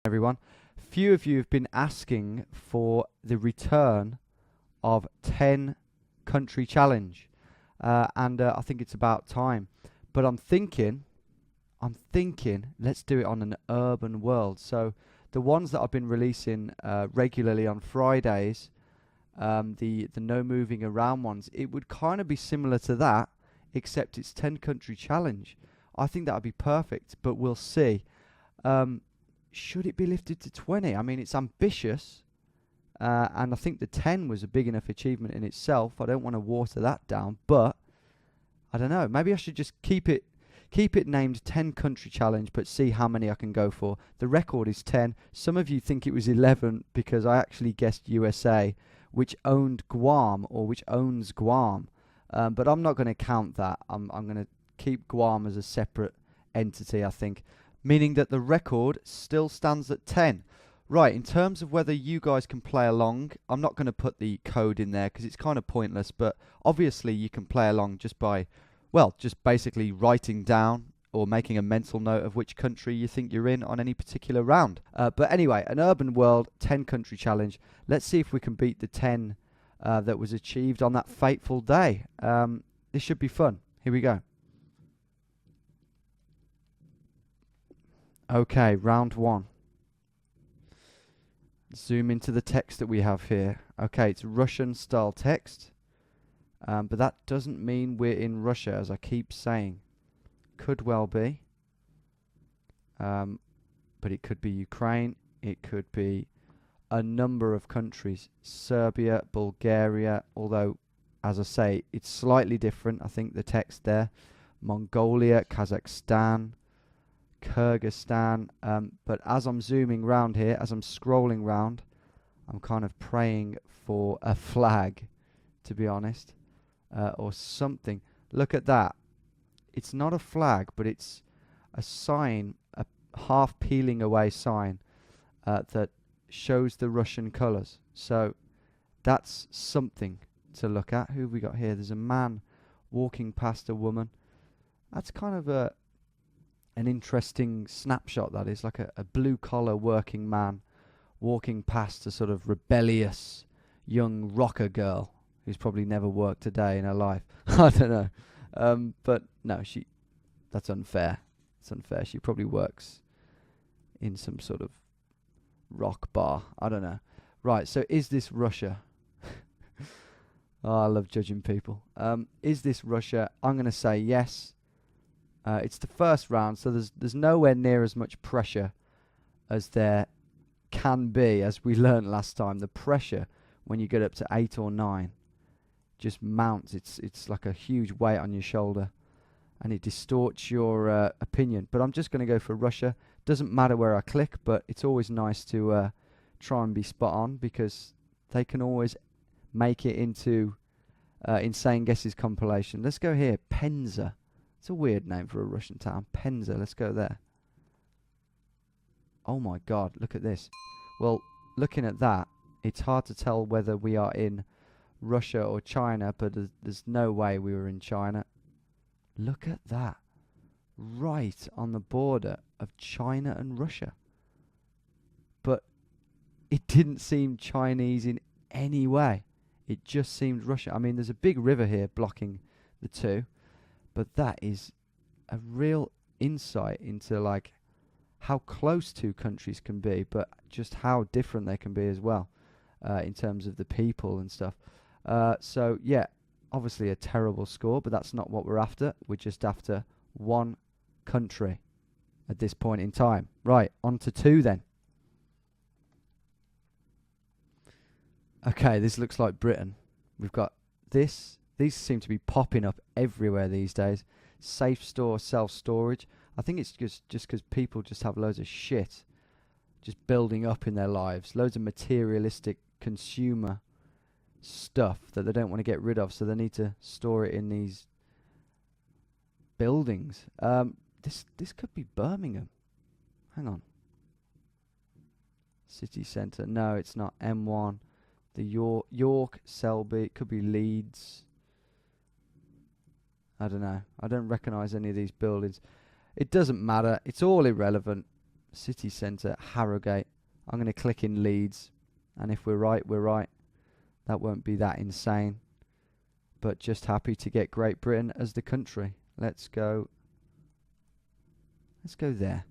Everyone. Few of you have been asking for the return of 10 country challenge, and I think it's about time. But I'm thinking, let's do it on an urban world. So the ones that I've been releasing regularly on Fridays, the no moving around ones, it would kind of be similar to that, except it's 10 country challenge. I think that would be perfect, but we'll see. Should it be lifted to 20? I mean, it's ambitious, and I think the 10 was a big enough achievement in itself. I don't want to water that down, but I don't know. Maybe I should just keep it named 10 country challenge, but see how many I can go for. The record is 10. Some of you think it was 11 because I actually guessed USA, which owned Guam or which owns Guam, but I'm not going to count that. I'm going to keep Guam as a separate entity, I think. Meaning that the record still stands at 10. Right, in terms of whether you guys can play along, I'm not going to put the code in there because it's kind of pointless, but obviously you can play along just by, well, just basically writing down or making a mental note of which country you think you're in on any particular round. But anyway, an urban world 10 country challenge. Let's see if we can beat the 10 that was achieved on that fateful day. This should be fun. Here we go. Okay, round one. Zoom into the text that we have here. Okay, it's Russian style text, but that doesn't mean we're in Russia, as I keep saying. Could well be, but it could be Ukraine, it could be a number of countries, Serbia, Bulgaria, although, as I say, it's slightly different, I think, the text there, Mongolia, Kazakhstan, Kyrgyzstan, but as I'm zooming round here, as I'm scrolling round, I'm kind of praying for a flag, to be honest, or something. Look at that. It's not a flag, but it's a sign, a half peeling away sign that shows the Russian colours. So that's something to look at. Who have we got here? There's a man walking past a woman. That's kind of an interesting snapshot, that is, like a blue-collar working man walking past a sort of rebellious young rocker girl who's probably never worked a day in her life. I don't know. But no, that's unfair. It's unfair. She probably works in some sort of rock bar. I don't know. Right, so is this Russia? Oh, I love judging people. Is this Russia? I'm going to say yes. It's the first round, so there's nowhere near as much pressure as there can be, as we learnt last time. The pressure when you get up to 8 or 9 just mounts. It's like a huge weight on your shoulder, and it distorts your opinion. But I'm just going to go for Russia. Doesn't matter where I click, but it's always nice to try and be spot on, because they can always make it into Insane Guesses compilation. Let's go here, Penza. It's a weird name for a Russian town. Penza, let's go there. Oh my god, look at this. Well, looking at that, it's hard to tell whether we are in Russia or China, but there's no way we were in China. Look at that. Right on the border of China and Russia. But it didn't seem Chinese in any way. It just seemed Russia. I mean, there's a big river here blocking the two. But that is a real insight into like how close two countries can be, but just how different they can be as well, in terms of the people and stuff. So yeah, obviously a terrible score, but that's not what we're after. We're just after one country at this point in time. Right, on to 2 then. Okay, this looks like Britain. We've got this. These seem to be popping up everywhere these days. Safe store, self-storage. I think it's just because people just have loads of shit just building up in their lives. Loads of materialistic consumer stuff that they don't want to get rid of, so they need to store it in these buildings. This could be Birmingham. Hang on. City centre. No, it's not. M1. The York, Selby. It could be Leeds. I don't know. I don't recognise any of these buildings. It doesn't matter. It's all irrelevant. City centre, Harrogate. I'm going to click in Leeds, and if we're right, we're right. That won't be that insane, but just happy to get Great Britain as the country. Let's go there.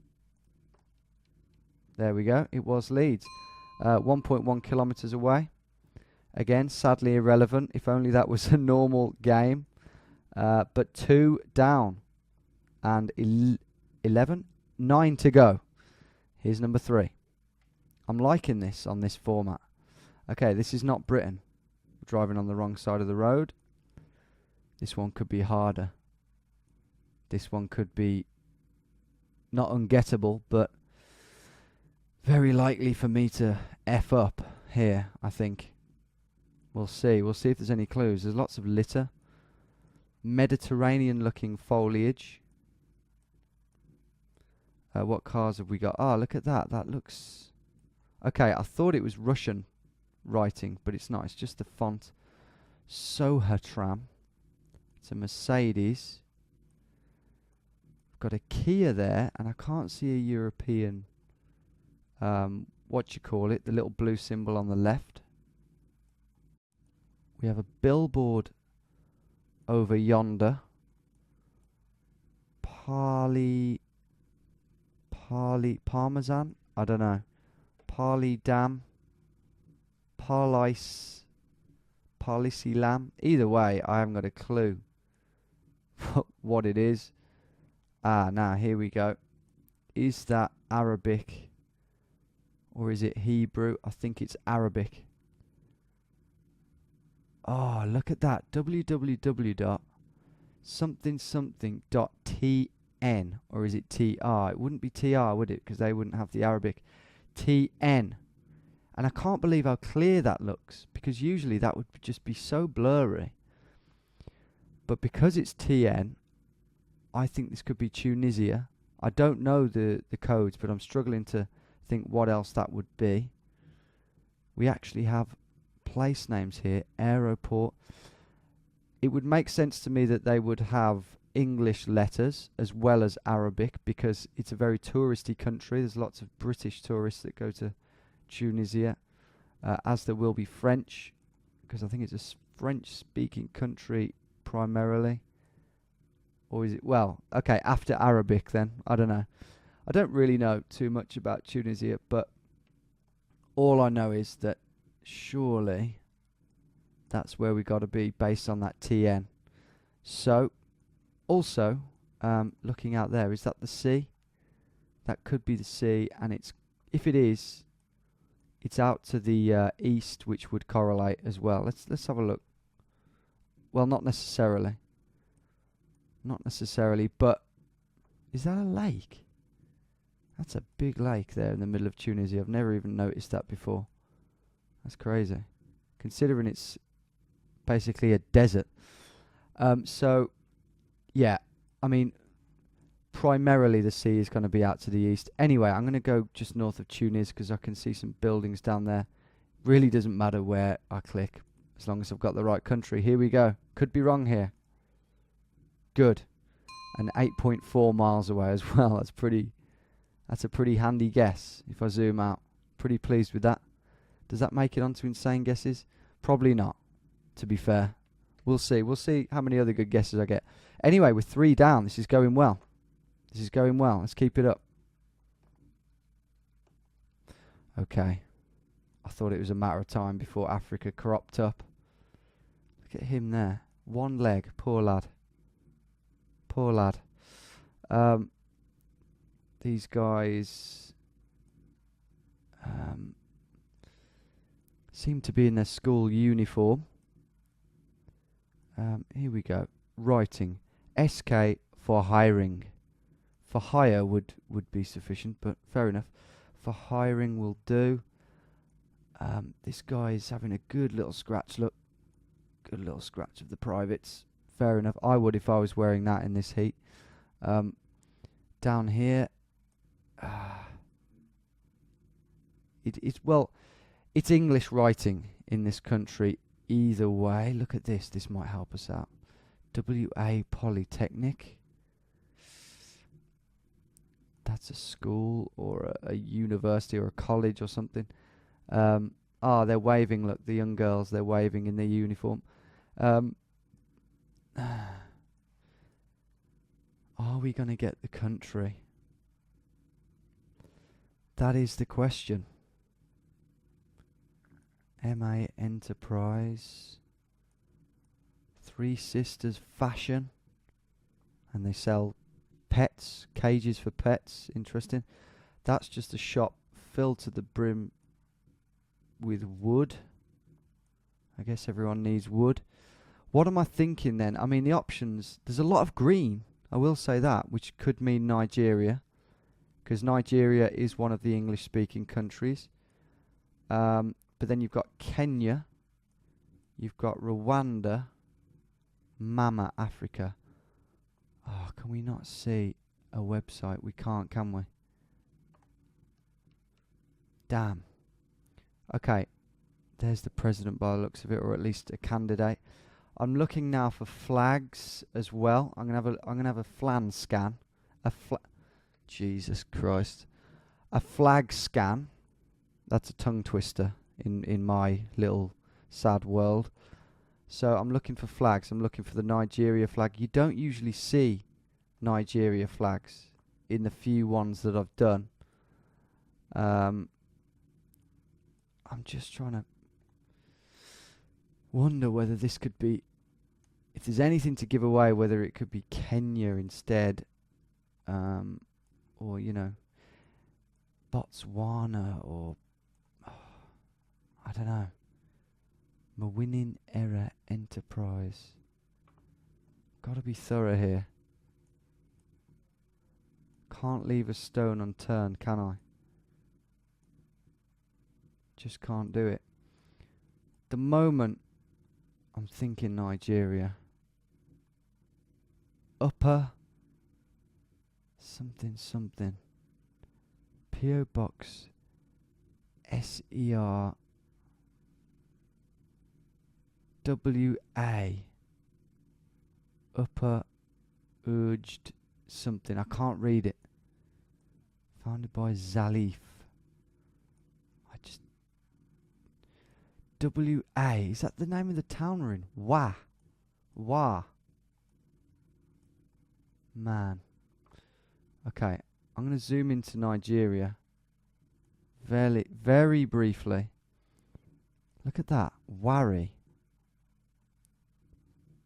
There we go. It was Leeds. 1.1 kilometres away. Again, sadly irrelevant. If only that was a normal game. But 2 down. And 9 to go. Here's number 3. I'm liking this on this format. Okay, this is not Britain. Driving on the wrong side of the road. This one could be harder. This one could be not ungettable, but very likely for me to F up here, I think. We'll see. We'll see if there's any clues. There's lots of litter. Mediterranean-looking foliage. What cars have we got? Oh, look at that. That looks... Okay, I thought it was Russian writing, but it's not. It's just the font. Soha tram. It's a Mercedes. Got a Kia there, and I can't see a European... what you call it, the little blue symbol on the left. We have a billboard over yonder. Parmesan? I don't know. Dam. Lam. Either way, I haven't got a clue what it is. Now here we go. Is that Arabic? Or is it Hebrew? I think it's Arabic. Oh, look at that. www.something.tn. Or is it TR? It wouldn't be TR, would it? Because they wouldn't have the Arabic. TN. And I can't believe how clear that looks. Because usually that would just be so blurry. But because it's TN, I think this could be Tunisia. I don't know the codes, but I'm struggling to think what else that would be. We actually have place names here. Aeroport. It would make sense to me that they would have English letters as well as Arabic, because it's a very touristy country. There's lots of British tourists that go to Tunisia, as there will be French, because I think it's a French-speaking country primarily. Or is it, well, okay, after Arabic then. I don't know. I don't really know too much about Tunisia, but all I know is that surely that's where we got to be based on that TN. So, also, looking out there, is that the sea? That could be the sea, and it's, if it is, it's out to the east, which would correlate as well. Let's have a look. Well, not necessarily. Not necessarily, but is that a lake? That's a big lake there in the middle of Tunisia. I've never even noticed that before. That's crazy, considering it's basically a desert. So, yeah, I mean, primarily the sea is going to be out to the east. Anyway, I'm going to go just north of Tunis because I can see some buildings down there. Really doesn't matter where I click, as long as I've got the right country. Here we go. Could be wrong here. Good. And 8.4 miles away as well. That's a pretty handy guess if I zoom out. Pretty pleased with that. Does that make it onto insane guesses? Probably not, to be fair. We'll see. We'll see how many other good guesses I get. Anyway, we're 3 down. This is going well. This is going well. Let's keep it up. Okay. I thought it was a matter of time before Africa cropped up. Look at him there. One leg. Poor lad. Poor lad. These guys seem to be in their school uniform. Here we go. Writing. SK for hiring. For hire would be sufficient, but fair enough. For hiring will do. This guy is having a good little scratch. Look. Good little scratch of the privates. Fair enough. I would if I was wearing that in this heat. Down here. It's English writing in this country either way. Look at this. This might help us out. WA Polytechnic. That's a school or a university or a college or something. They're waving. Look, the young girls, they're waving in their uniform. Are we going to get the country? That is the question. MA Enterprise. Three Sisters Fashion. And they sell pets, cages for pets. Interesting. That's just a shop filled to the brim with wood. I guess everyone needs wood. What am I thinking then? I mean, the options, there's a lot of green, I will say that, which could mean Nigeria, because Nigeria is one of the English-speaking countries. But then you've got Kenya, you've got Rwanda, Mama Africa. Oh, can we not see a website? We can't, can we? Damn. Okay, there's the president by the looks of it, or at least a candidate. I'm looking now for flags as well. I'm gonna have a flan scan. Jesus Christ. A flag scan. That's a tongue twister in my little sad world. So I'm looking for flags. I'm looking for the Nigeria flag. You don't usually see Nigeria flags in the few ones that I've done. I'm just trying to wonder whether this could be, if there's anything to give away, whether it could be Kenya instead, or, you know, Botswana, or, I don't know, Mawinin Era Enterprise. Gotta be thorough here. Can't leave a stone unturned, can I? Just can't do it. The moment I'm thinking Nigeria. Upper something. P.O. Box SER WA. Upper Urged something. I can't read it. Founded by Zalif. WA. Is that the name of the town we're in? Wah. Man. Okay. I'm going to zoom into Nigeria. Very briefly. Look at that. Warri.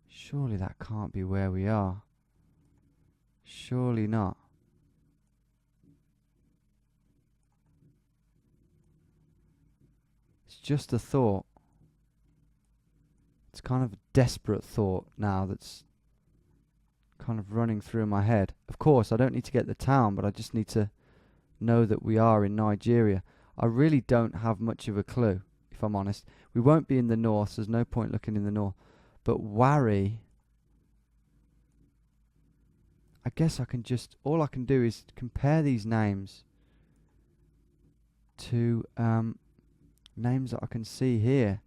Surely that can't be where we are. Surely not. It's just a thought. It's kind of a desperate thought now that's kind of running through my head. Of course, I don't need to get the town, but I just need to know that we are in Nigeria. I really don't have much of a clue, if I'm honest. We won't be in the north, so there's no point looking in the north. But Warri, I guess I can just, all I can do is compare these names to names that I can see here.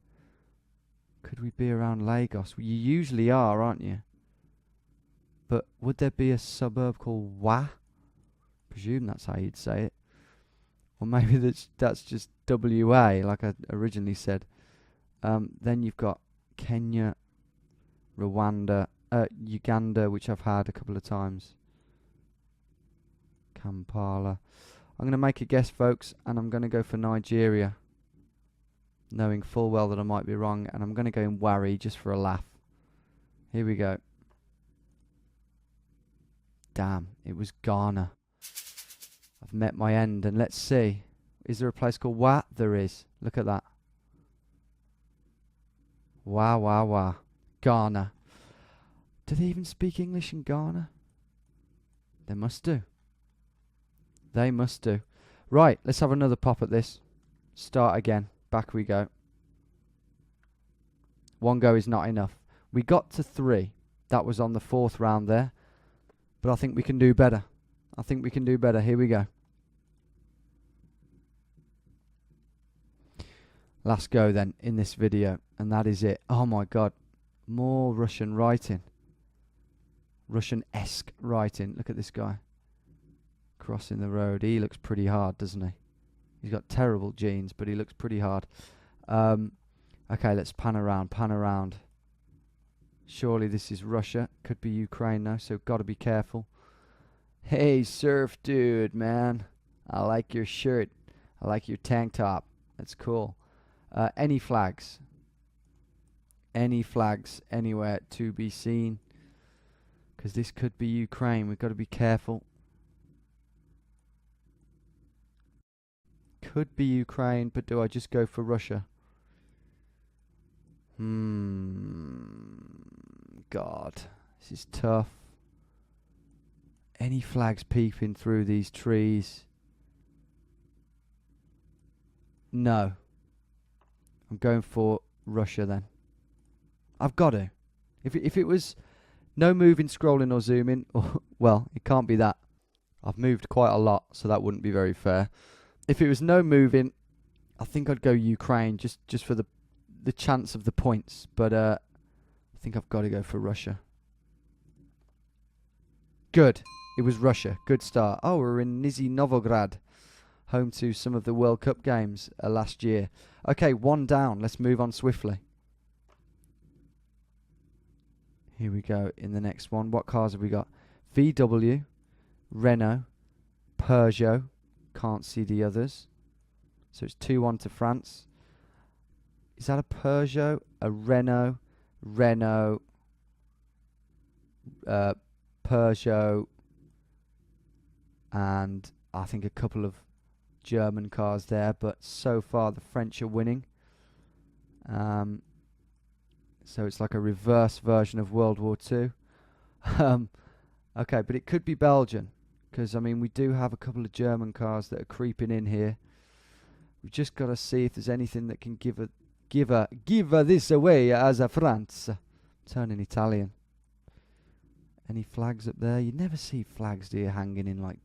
Could we be around Lagos? Well, you usually are, aren't you? But would there be a suburb called Wa? Presume that's how you'd say it. Or maybe that's just WA, like I originally said. Then you've got Kenya, Rwanda, Uganda, which I've had a couple of times. Kampala. I'm going to make a guess, folks, and I'm going to go for Nigeria, knowing full well that I might be wrong, and I'm going to go in Warri just for a laugh. Here we go. Damn, it was Ghana. I've met my end, and let's see. Is there a place called Wa? There is. Look at that. Wow. Ghana. Do they even speak English in Ghana? They must do. They must do. Right, let's have another pop at this. Start again. Back we go. One go is not enough. We got to 3. That was on the 4th round there. But I think we can do better. Here we go. Last go then in this video. And that is it. Oh my god. More Russian writing. Russian-esque writing. Look at this guy. crossing the road. He looks pretty hard, doesn't he? He's got terrible genes, but he looks pretty hard. Okay, let's pan around. Surely this is Russia. Could be Ukraine though, so got to be careful. Hey, surf dude, man. I like your shirt. I like your tank top. That's cool. Any flags? Any flags anywhere to be seen? Because this could be Ukraine. We've got to be careful. Could be Ukraine, but do I just go for Russia? God, this is tough. Any flags peeping through these trees? No. I'm going for Russia then. I've got to. If it was no moving, scrolling or zooming, well, it can't be that. I've moved quite a lot, so that wouldn't be very fair. If it was no moving, I think I'd go Ukraine just for the chance of the points. But I think I've got to go for Russia. Good. It was Russia. Good start. Oh, we're in Nizhny Novgorod, home to some of the World Cup games last year. Okay, one down. Let's move on swiftly. Here we go in the next one. What cars have we got? VW, Renault, Peugeot. Can't see the others. So it's 2-1 to France. Is that a Peugeot? A Renault? Peugeot. And I think a couple of German cars there. But so far the French are winning. So it's like a reverse version of World War II. Okay, but it could be Belgium. Because, I mean, we do have a couple of German cars that are creeping in here. We've just got to see if there's anything that can give this away as a France. Turning Italian. Any flags up there? You never see flags, do you, hanging in, like,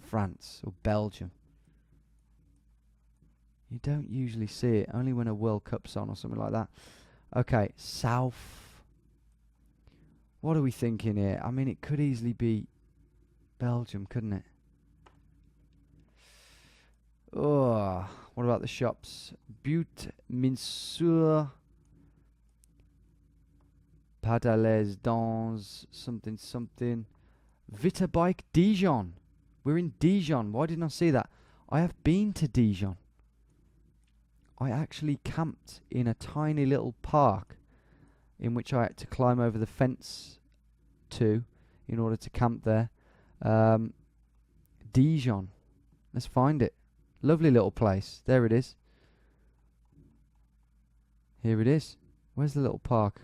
France or Belgium. You don't usually see it, only when a World Cup's on or something like that. Okay, South. What are we thinking here? I mean, it could easily be Belgium, couldn't it? Oh, what about the shops? Butte, Minsur, Padales dans something. Vitterbike, Dijon. We're in Dijon. Why didn't I see that? I have been to Dijon. I actually camped in a tiny little park in which I had to climb over the fence to in order to camp there. Dijon. Let's find it. Lovely little place. There it is. Here it is. Where's the little park?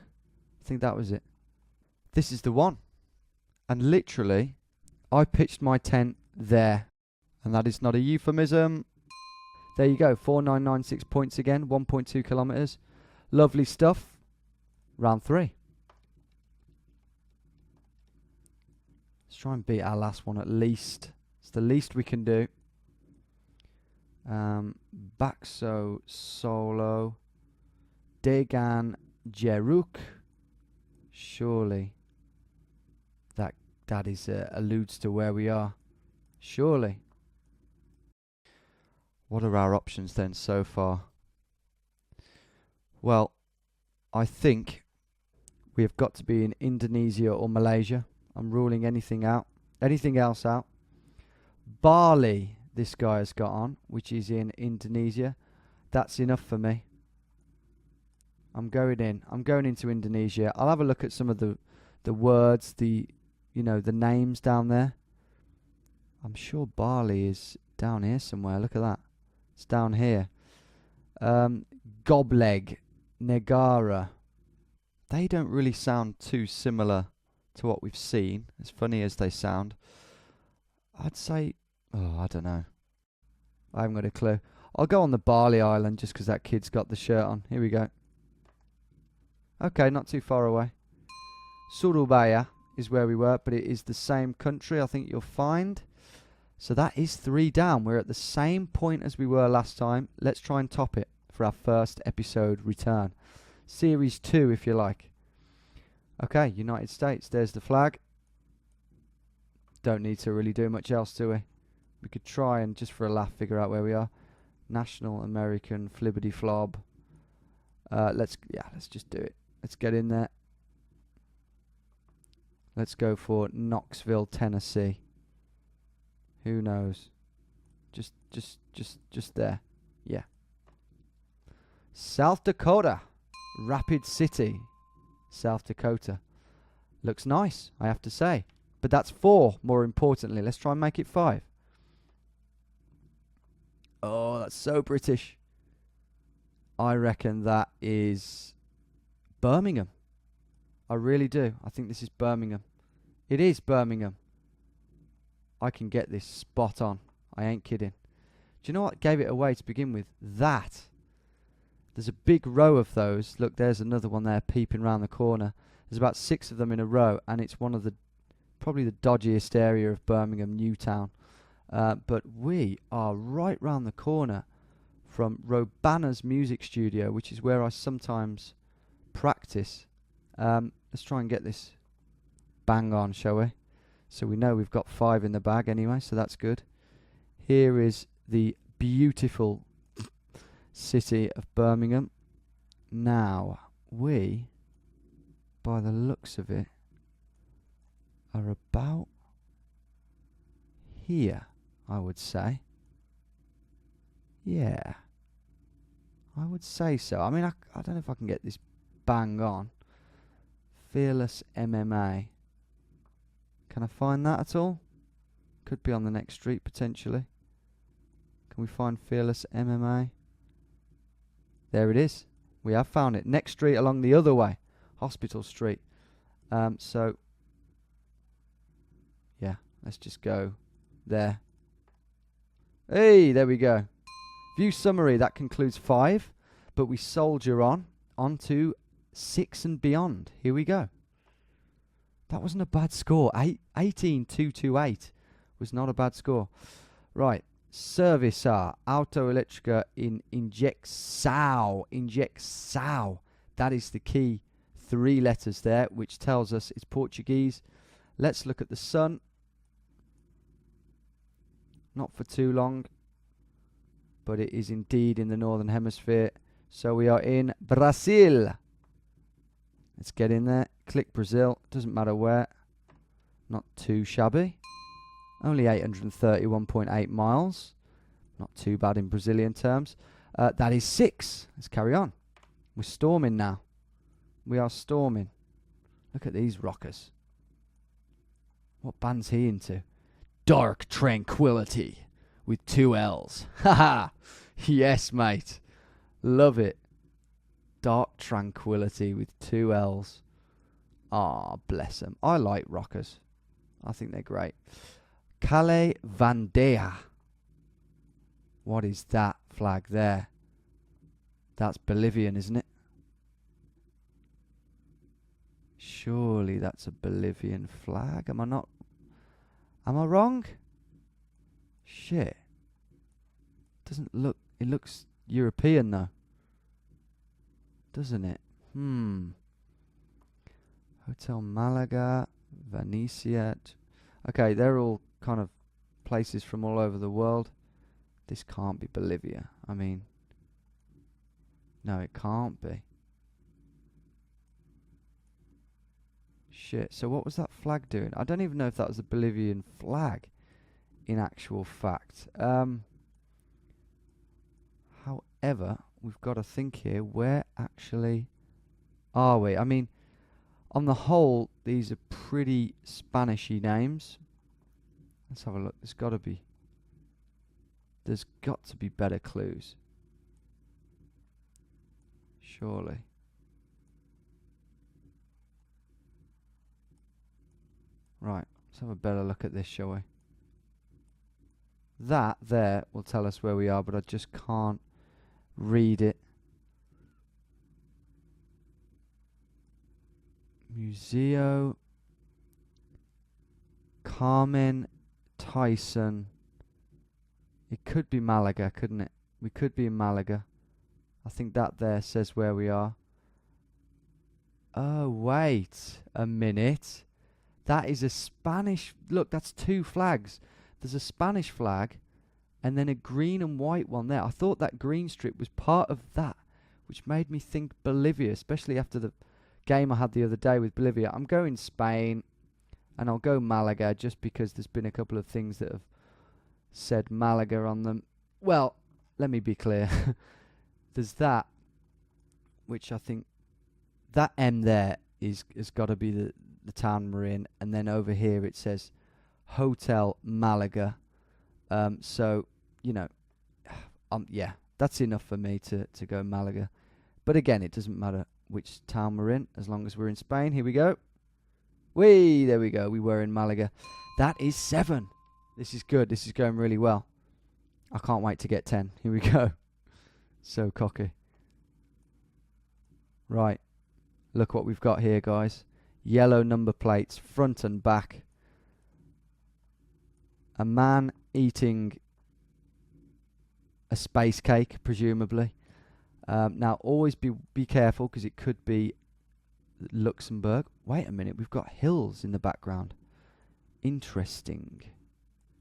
I think that was it. This is the one. And literally, I pitched my tent there. And that is not a euphemism. There you go. 4996 points again. 1.2 kilometres. Lovely stuff. Round 3. Let's try and beat our last one at least. It's the least we can do. Baxo Solo. Degan Jeruk. Surely that is alludes to where we are. Surely. What are our options then so far? Well, I think we have got to be in Indonesia or Malaysia. I'm ruling anything else out. Bali, this guy has got on, which is in Indonesia. That's enough for me. I'm going into Indonesia. I'll have a look at some of the words, the names down there. I'm sure Bali is down here somewhere. Look at that. It's down here. Gobleg, Negara. They don't really sound too similar to what we've seen, as funny as they sound. I'd say, I don't know. I haven't got a clue. I'll go on the Bali Island just because that kid's got the shirt on. Here we go. Okay, not too far away. Surabaya is where we were, but it is the same country, I think you'll find. So that is 3 down. We're at the same point as we were last time. Let's try and top it for our first episode return. Series 2, if you like. Okay, United States. There's the flag. Don't need to really do much else, do we? We could try and just for a laugh figure out where we are. National American Flibbity Flob. Let's just do it. Let's get in there. Let's go for Knoxville, Tennessee. Who knows? Just there. Yeah. South Dakota. Rapid City. South Dakota. Looks nice, I have to say. But that's 4, more importantly. Let's try and make it 5. Oh, that's so British. I reckon that is Birmingham. I really do. I think this is Birmingham. It is Birmingham. I can get this spot on. I ain't kidding. Do you know what gave it away to begin with? That. There's a big row of those. Look, there's another one there peeping round the corner. There's about 6 of them in a row, and it's one of the probably the dodgiest area of Birmingham, Newtown. But we are right round the corner from Robana's music studio, which is where I sometimes practice. Let's try and get this bang on, shall we? So we know we've got 5 in the bag anyway, so that's good. Here is the beautiful city of Birmingham. Now, we, by the looks of it, are about here, I would say. Yeah, I would say so. I mean, I don't know if I can get this bang on. Fearless MMA. Can I find that at all? Could be on the next street, potentially. Can we find Fearless MMA? There it is. We have found it. Next street along the other way. Hospital Street. So, yeah, let's just go there. Hey, there we go. View summary, that concludes 5. But we soldier on to 6 and beyond. Here we go. That wasn't a bad score. 18,228 was not a bad score. Right. Serviçar Autoelétrica in Injeção. Injeção. That is the key 3 letters there, which tells us it's Portuguese. Let's look at the sun. Not for too long, but it is indeed in the northern hemisphere. So we are in Brazil. Let's get in there. Click Brazil. Doesn't matter where. Not too shabby. Only 831.8 miles. Not too bad in Brazilian terms. That is 6. Let's carry on. We're storming now. We are storming. Look at these rockers. What band's he into? Dark Tranquility with 2 L's. Haha. Yes, mate. Love it. Dark Tranquility with 2 L's. Ah, bless them. I like rockers. I think they're great. Cale Vandea. What is that flag there? That's Bolivian, isn't it? Surely that's a Bolivian flag. Am I wrong? Shit. Doesn't look... It looks European, though. Doesn't it? Hotel Malaga, Venecia. Okay, they're all kind of places from all over the world. This can't be Bolivia. I mean... No, it can't be. Shit, so what was that flag doing? I don't even know if that was a Bolivian flag, in actual fact. However, we've got to think here, where actually are we? I mean, on the whole, these are pretty Spanishy names. Let's have a look. There's got to be better clues. Surely. Right, let's have a better look at this, shall we? That there will tell us where we are, but I just can't read it. Museo Carmen Tyson. It could be Malaga, couldn't it? We could be in Malaga. I think that there says where we are. Oh, wait a minute. That is a Spanish... Look, that's 2 flags. there's a Spanish flag and then a green and white one there. I thought that green strip was part of that, which made me think Bolivia, especially after the game I had the other day with Bolivia. I'm going Spain, and I'll go Malaga just because there's been a couple of things that have said Malaga on them. Well, let me be clear. There's that, which I think that M there has got to be the town we're in, and then over here it says Hotel Malaga. So, you know, yeah, that's enough for me to go Malaga. But again, it doesn't matter which town we're in, as long as we're in Spain. Here we go. Whee, there we go. We were in Malaga. That is 7. This is good. This is going really well. I can't wait to get 10. Here we go. So cocky. Right. Look what we've got here, guys. Yellow number plates, front and back. A man eating a space cake, presumably. Now, always be careful, because it could be Luxembourg. Wait a minute, we've got hills in the background. Interesting.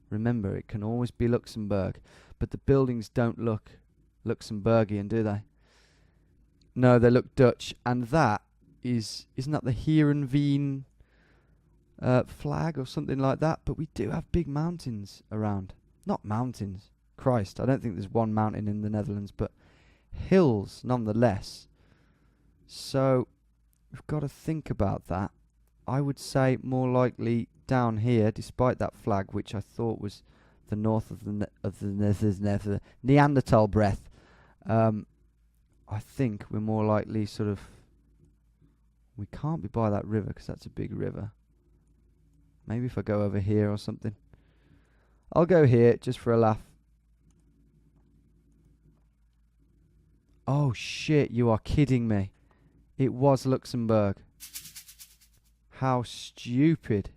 Remember, it can always be Luxembourg, but the buildings don't look Luxembourgian, do they? No, they look Dutch, and that isn't that the Heerenveen flag or something like that? But we do have big mountains around. Not mountains. Christ, I don't think there's one mountain in the Netherlands, but hills nonetheless. So we've got to think about that. I would say more likely down here, despite that flag, which I thought was the north of the Neanderthal breath. I think we're more likely sort of. We can't be by that river because that's a big river. Maybe if I go over here or something. I'll go here just for a laugh. Oh shit, you are kidding me. It was Luxembourg. How stupid.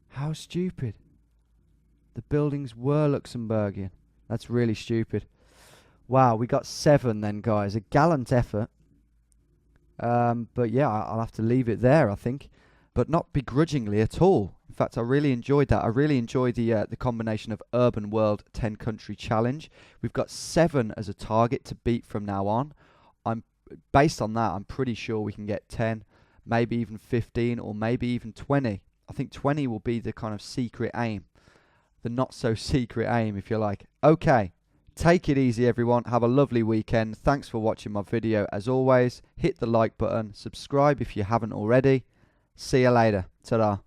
How stupid. The buildings were Luxembourgian. That's really stupid. Wow, we got 7 then, guys. A gallant effort. But yeah, I'll have to leave it there, I think. But not begrudgingly at all. In fact, I really enjoyed that. I really enjoyed the combination of Urban World 10 Country Challenge. We've got 7 as a target to beat from now on. Based on that, I'm pretty sure we can get 10, maybe even 15, or maybe even 20. I think 20 will be the kind of secret aim. The not so secret aim, if you like. Okay. Take it easy, everyone. Have a lovely weekend. Thanks for watching my video. As always, hit the like button. Subscribe if you haven't already. See you later. Ta-da.